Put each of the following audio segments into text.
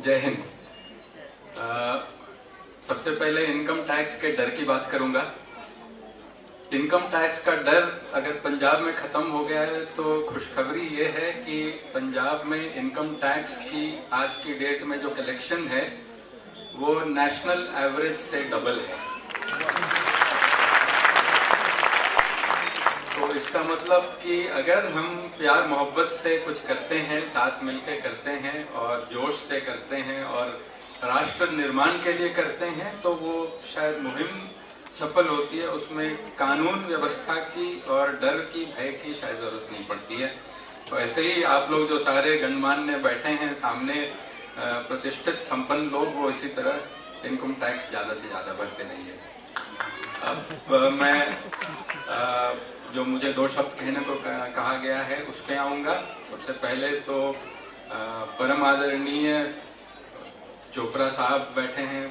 जय हिंद। सबसे पहले इनकम टैक्स के डर की बात करूंगा। इनकम टैक्स का डर अगर पंजाब में खत्म हो गया है तो खुशखबरी ये है कि पंजाब में इनकम टैक्स की आज की डेट में जो कलेक्शन है वो नेशनल एवरेज से डबल है। तो इसका मतलब कि अगर हम प्यार मोहब्बत से कुछ करते हैं, साथ मिलकर करते हैं और जोश से करते हैं और राष्ट्र निर्माण के लिए करते हैं तो वो शायद मुहिम सफल होती है। उसमें कानून व्यवस्था की और डर की, भय की शायद जरूरत नहीं पड़ती है। तो ऐसे ही आप लोग जो सारे गणमान्य बैठे हैं सामने, प्रतिष्ठित संपन्न लोग, वो इसी तरह इनकम टैक्स ज्यादा से ज्यादा भरते रहिए। अब मैं जो मुझे दो शब्द कहने को कहा गया है उस पे आऊंगा। सबसे पहले तो परम आदरणीय चोपड़ा साहब बैठे हैं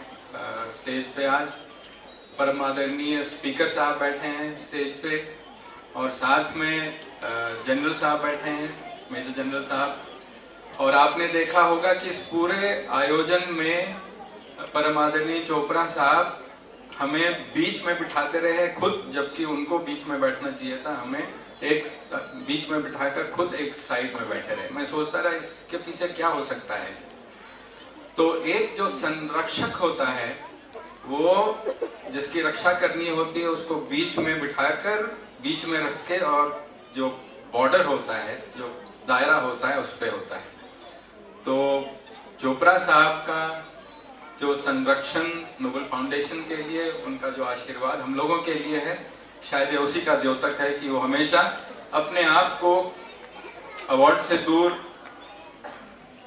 स्टेज पे आज, परम आदरणीय स्पीकर साहब बैठे हैं स्टेज पे, और साथ में जनरल साहब बैठे हैं, मेजर जनरल साहब। और आपने देखा होगा कि इस पूरे आयोजन में परम आदरणीय चोपड़ा साहब हमें बीच में बिठाते रहे खुद, जबकि उनको बीच में बैठना चाहिए था। हमें एक बीच में बिठाकर खुद एक साइड में बैठे रहे। मैं सोचता रहा इसके पीछे क्या हो सकता है। तो एक जो संरक्षक होता है वो जिसकी रक्षा करनी होती है उसको बीच में बिठाकर, बीच में रख के, और जो बॉर्डर होता है, जो दायरा होता है उस पे होता है। तो चोपड़ा साहब का जो संरक्षण नोबेल फाउंडेशन के लिए, उनका जो आशीर्वाद हम लोगों के लिए है, शायद ये उसी का द्योतक है कि वो हमेशा अपने आप को अवार्ड से दूर,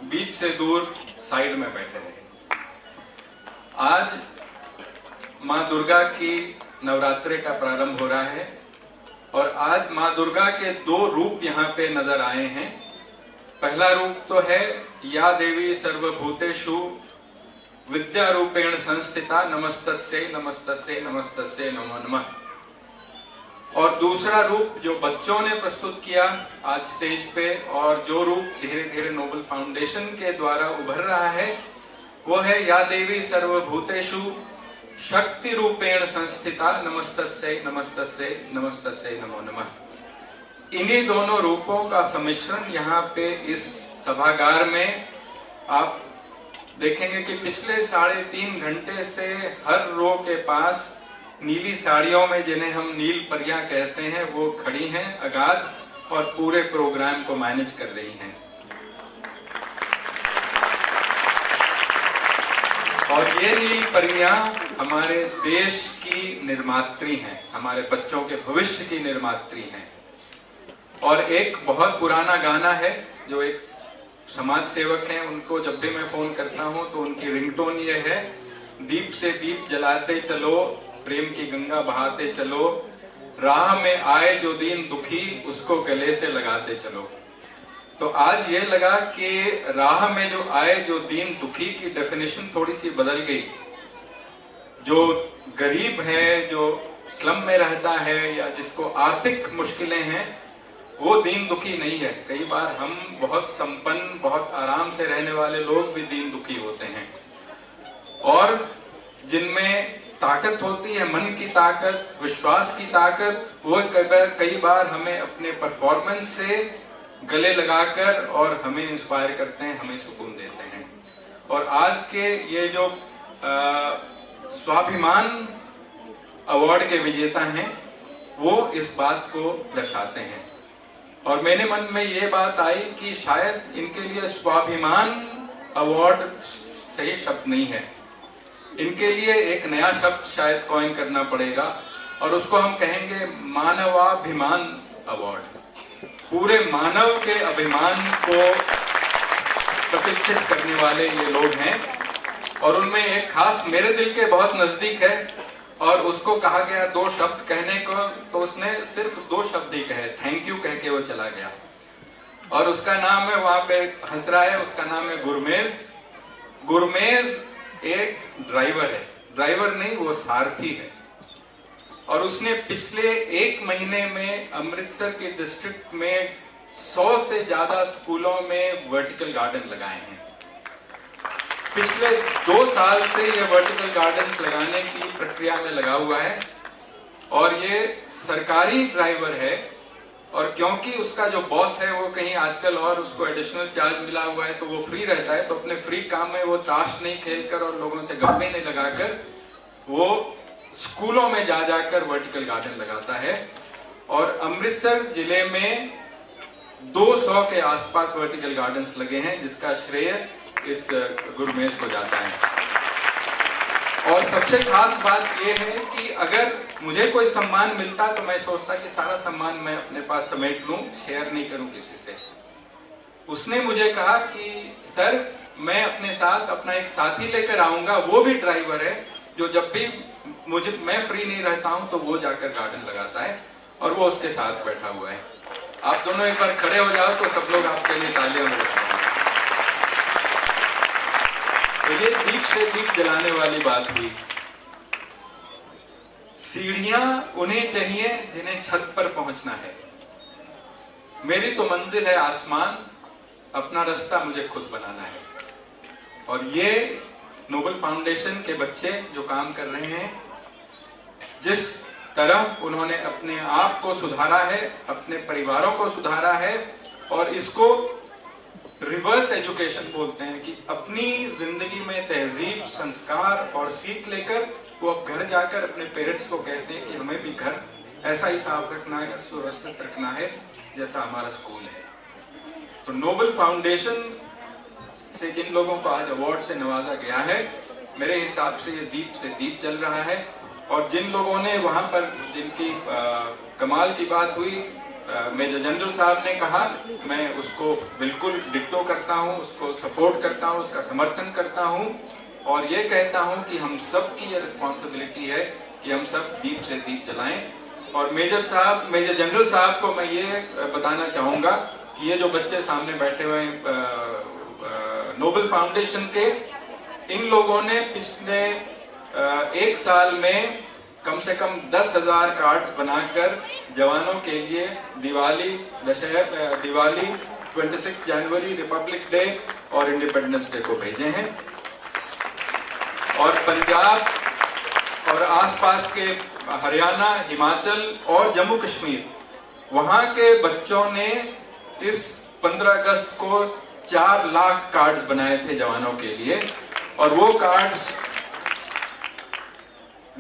बीच से दूर, साइड में बैठे रहे। आज माँ दुर्गा की नवरात्रे का प्रारंभ हो रहा है और आज माँ दुर्गा के दो रूप यहाँ पे नजर आए हैं। पहला रूप तो है या देवी सर्वभूतेषु विद्या रूपेण संस्थिता नमस्तस्यै नमस्तस्यै नमस्तस्यै नमो नमः। और दूसरा रूप जो बच्चों ने प्रस्तुत किया आज स्टेज पे, और जो रूप धीरे धीरे नोबेल फाउंडेशन के द्वारा उभर रहा है, वो है या देवी सर्वभूतेषु शक्ति रूपेण संस्थिता नमस्तस्यै नमस्तस्यै नमस्तस्यै नमो नमः। इन्हीं दोनों रूपों का सम्मिश्रण यहाँ पे इस सभागार में आप देखेंगे कि पिछले 3.5 घंटे से हर रो के पास नीली साड़ियों में, जिन्हें हम नील परियां कहते हैं, वो खड़ी हैं अगाध और पूरे प्रोग्राम को मैनेज कर रही हैं। और ये नील परियां हमारे देश की निर्मात्री हैं, हमारे बच्चों के भविष्य की निर्मात्री हैं। और एक बहुत पुराना गाना है जो एक समाज सेवक हैं, उनको जब भी मैं फोन करता हूं तो उनकी रिंगटोन ये है, दीप से दीप जलाते चलो, प्रेम की गंगा बहाते चलो, राह में आए जो दीन दुखी उसको गले से लगाते चलो। तो आज ये लगा कि राह में जो आए जो दीन दुखी की डेफिनेशन थोड़ी सी बदल गई। जो गरीब है, जो स्लम में रहता है या जिसको आर्थिक मुश्किलें हैं, वो दीन दुखी नहीं है। कई बार हम बहुत संपन्न, बहुत आराम से रहने वाले लोग भी दीन दुखी होते हैं। और जिनमें ताकत होती है, मन की ताकत, विश्वास की ताकत, वो कई बार हमें अपने परफॉर्मेंस से गले लगाकर और हमें इंस्पायर करते हैं, हमें सुकून देते हैं। और आज के ये जो स्वाभिमान अवार्ड के विजेता हैं वो इस बात को दर्शाते हैं। और मेरे मन में ये बात आई कि शायद इनके लिए स्वाभिमान अवार्ड सही शब्द नहीं है, इनके लिए एक नया शब्द शायद कॉइन करना पड़ेगा और उसको हम कहेंगे मानवाभिमान अवार्ड। पूरे मानव के अभिमान को प्रतिष्ठित करने वाले ये लोग हैं। और उनमें एक खास मेरे दिल के बहुत नजदीक है, और उसको कहा गया 2 शब्द कहने को, तो उसने सिर्फ 2 शब्द ही कहे, थैंक यू कह के वो चला गया। और उसका नाम है, वहां पे हंस रहा है, उसका नाम है गुरमेज। गुरमेज एक ड्राइवर है, ड्राइवर नहीं, वो सारथी है। और उसने पिछले 1 महीने में अमृतसर के डिस्ट्रिक्ट में 100 से ज्यादा स्कूलों में वर्टिकल गार्डन लगाए हैं। पिछले 2 साल से ये वर्टिकल गार्डन्स लगाने की प्रक्रिया में लगा हुआ है और ये सरकारी ड्राइवर है। और क्योंकि उसका जो बॉस है वो कहीं आजकल और उसको एडिशनल चार्ज मिला हुआ है तो वो फ्री रहता है, तो अपने फ्री काम में वो ताश नहीं खेलकर और लोगों से गप्पे नहीं लगाकर वो स्कूलों में जा जाकर वर्टिकल गार्डन लगाता है। और अमृतसर जिले में 200 के आसपास वर्टिकल गार्डन्स लगे हैं, जिसका श्रेय इस गुरमेश को जाता है। और सबसे खास बात यह है कि अगर मुझे कोई सम्मान मिलता तो मैं सोचता कि सारा सम्मान मैं अपने पास समेट लूं, शेयर नहीं करूं किसी से। उसने मुझे कहा कि सर मैं अपने साथ अपना एक साथी लेकर आऊंगा, वो भी ड्राइवर है, जो जब भी मैं फ्री नहीं रहता हूं तो वो जाकर गार्डन लगाता है और वो उसके साथ बैठा हुआ है। आप दोनों एक बार खड़े हो जाओ तो सब लोग आपके लिए तालियां बजाएंगे। तो ये दीप से दीप जलाने वाली बात हुई। सीढ़ियां उन्हें चाहिए जिन्हें छत पर पहुंचना है। मेरी तो मंजिल है आसमान, अपना रास्ता मुझे खुद बनाना है। और ये नोबल फाउंडेशन के बच्चे जो काम कर रहे हैं, जिस तरह उन्होंने अपने आप को सुधारा है, अपने परिवारों को सुधारा है, और इसको रिवर्स एजुकेशन बोलते हैं कि अपनी जिंदगी में तहजीब, संस्कार और सीख लेकर वो अब घर जाकर अपने पेरेंट्स को कहते हैं कि हमें भी घर ऐसा ही साफ रखना है, सुरक्षित रखना है जैसा हमारा स्कूल है। तो नोबल फाउंडेशन से जिन लोगों को आज अवार्ड से नवाजा गया है, मेरे हिसाब से ये दीप से दीप जल रहा है। और जिन लोगों ने वहां पर जिनकी कमाल की बात हुई, मेजर जनरल साहब ने कहा, मैं उसको बिल्कुल डिक्टो करता हूं, उसको सपोर्ट करता हूं, उसका समर्थन करता हूं और ये कहता हूं कि हम सब की ये रिस्पॉन्सिबिलिटी है कि हम सब दीप से दीप जलाएं। और मेजर जनरल साहब को मैं ये बताना चाहूंगा कि ये जो बच्चे सामने बैठे हुए हैं नोबल फाउंडेशन के, इन लोगों ने पिछले 1 साल में कम से कम 10,000 कार्ड्स बनाकर जवानों के लिए दिवाली, 26 जनवरी, रिपब्लिक डे और इंडिपेंडेंस डे को भेजे हैं। और पंजाब और आसपास के हरियाणा, हिमाचल और जम्मू कश्मीर, वहां के बच्चों ने इस 15 अगस्त को 4 लाख कार्ड्स बनाए थे जवानों के लिए। और वो कार्ड्स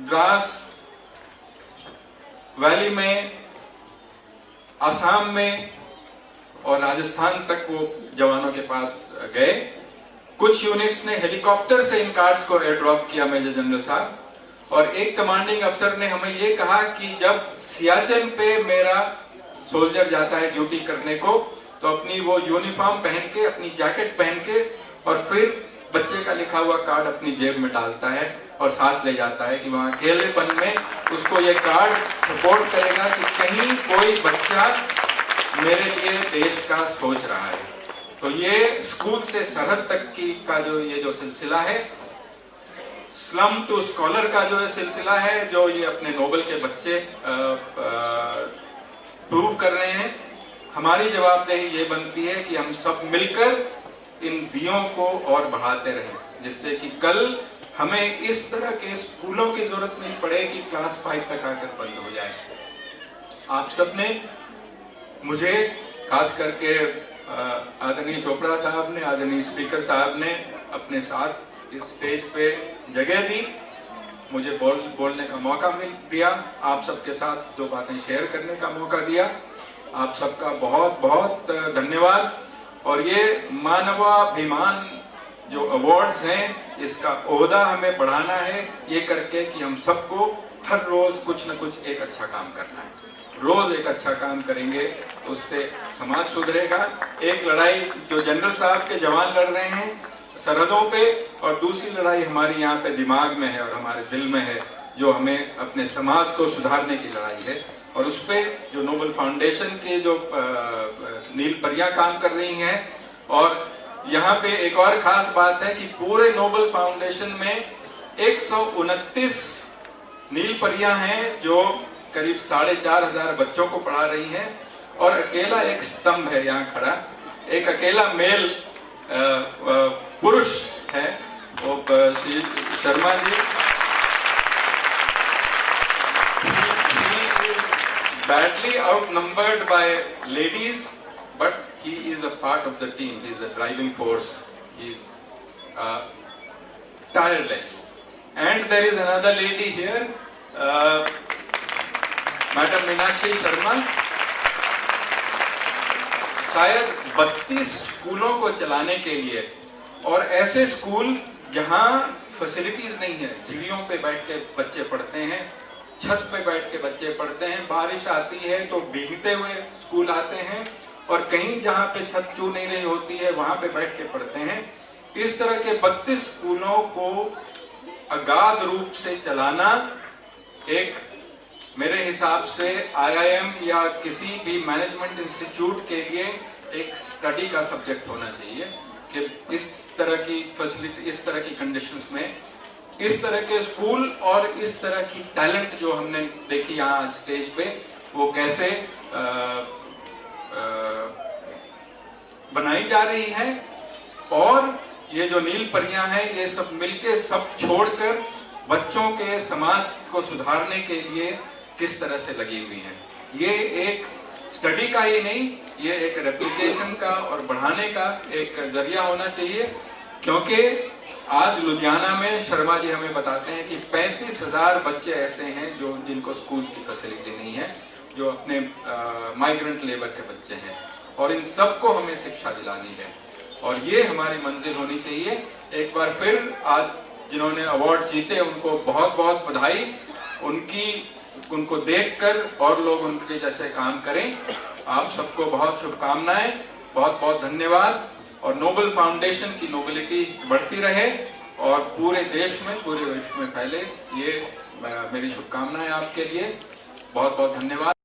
द्रास वैली में, असम में और राजस्थान तक वो जवानों के पास गए। कुछ यूनिट्स ने हेलीकॉप्टर से इन कार्ड्स को एयर ड्रॉप किया, मेजर जनरल साहब। और एक कमांडिंग अफसर ने हमें ये कहा कि जब सियाचिन पे मेरा सोल्जर जाता है ड्यूटी करने को, तो अपनी वो यूनिफॉर्म पहन के, अपनी जैकेट पहन के और फिर बच्चे का लिखा हुआ कार्ड अपनी जेब में डालता है और साथ ले जाता है कि वहां अकेलेपन में उसको ये कार्ड सपोर्ट करेगा कि कहीं कोई बच्चा मेरे लिए देश का सोच रहा है। तो ये स्कूल से सरहद तक की का जो सिलसिला है, स्लम टू स्कॉलर का जो सिलसिला है, जो ये अपने नोबल के बच्चे प्रूव कर रहे हैं, हमारी जवाबदेही ये बनती है कि हम सब मिलकर इन दियों को और बढ़ाते रहें, जिससे कि कल हमें इस तरह के स्कूलों की जरूरत नहीं पड़े कि क्लास 5 तक आकर बंद हो जाए। आप सबने मुझे, खास करके आदरणीय चोपड़ा साहब ने, आदरणीय स्पीकर साहब ने अपने साथ इस स्टेज पे जगह दी, मुझे बोलने का मौका दिया, आप सबके साथ 2 बातें शेयर करने का मौका दिया। आप सबका बहुत बहुत धन्यवाद। और ये मानवाभिमान जो अवार्ड्स हैं, इसका ओहदा हमें बढ़ाना है ये करके कि हम सबको हर रोज कुछ न कुछ एक अच्छा काम करना है। रोज एक अच्छा काम करेंगे, उससे समाज सुधरेगा। एक लड़ाई जो जनरल साहब के जवान लड़ रहे हैं सरहदों पे, और दूसरी लड़ाई हमारी यहाँ पे दिमाग में है और हमारे दिल में है, जो हमें अपने समाज को सुधारने की लड़ाई है। और उस पे जो नोबल फाउंडेशन के जो नील परियां काम कर रही हैं। और यहाँ पे एक और खास बात है कि पूरे नोबल फाउंडेशन में 129 नील परियां हैं जो करीब 4,500 बच्चों को पढ़ा रही हैं। और अकेला एक स्तंभ है यहाँ खड़ा, एक अकेला मेल पुरुष है वो Shri Sharma ji, he is badly outnumbered by ladies, but he is a part of the team. He is the driving force. He is tireless. And there is another lady here, Madam Meenakshi Sharma. शायद 32 स्कूलों को चलाने के लिए, और ऐसे school जहां facilities नहीं है, सीढ़ियों पे बैठ के बच्चे पढ़ते हैं, छत पे बैठ के बच्चे पढ़ते हैं, बारिश आती है तो भीगते हुए स्कूल आते हैं, और कहीं जहां पे छत चू नहीं रही होती है वहां पे बैठ के पढ़ते हैं। इस तरह के 32 स्कूलों को अगाध रूप से चलाना एक, मेरे हिसाब से IIM या किसी भी मैनेजमेंट इंस्टीट्यूट के लिए एक स्टडी का सब्जेक्ट होना चाहिए कि इस तरह की फैसिलिटी, इस तरह की कंडीशंस में, इस तरह के स्कूल और इस तरह की टैलेंट जो हमने देखी यहाँ स्टेज पे, वो कैसे बनाई जा रही है। और ये जो नील परियां हैं, ये सब मिलके, सब छोड़कर बच्चों के समाज को सुधारने के लिए किस तरह से लगी हुई हैं। ये एक स्टडी का ही नहीं, ये एक रेप्लिकेशन का और बढ़ाने का एक जरिया होना चाहिए। क्योंकि आज लुधियाना में शर्मा जी हमें बताते हैं कि 35,000 बच्चे ऐसे हैं जो जिनको स्कूल की फैसिलिटी नहीं है, जो अपने माइग्रेंट लेबर के बच्चे हैं, और इन सबको हमें शिक्षा दिलानी है, और ये हमारी मंजिल होनी चाहिए। एक बार फिर आज जिन्होंने अवार्ड जीते उनको बहुत बहुत बधाई। उनको देखकर और लोग उनके जैसे काम करें। आप सबको बहुत शुभकामनाएं, बहुत बहुत धन्यवाद, और नोबल फाउंडेशन की नोबिलिटी बढ़ती रहे और पूरे देश में, पूरे विश्व में फैले, ये मेरी शुभकामनाएं आपके लिए। बहुत बहुत धन्यवाद।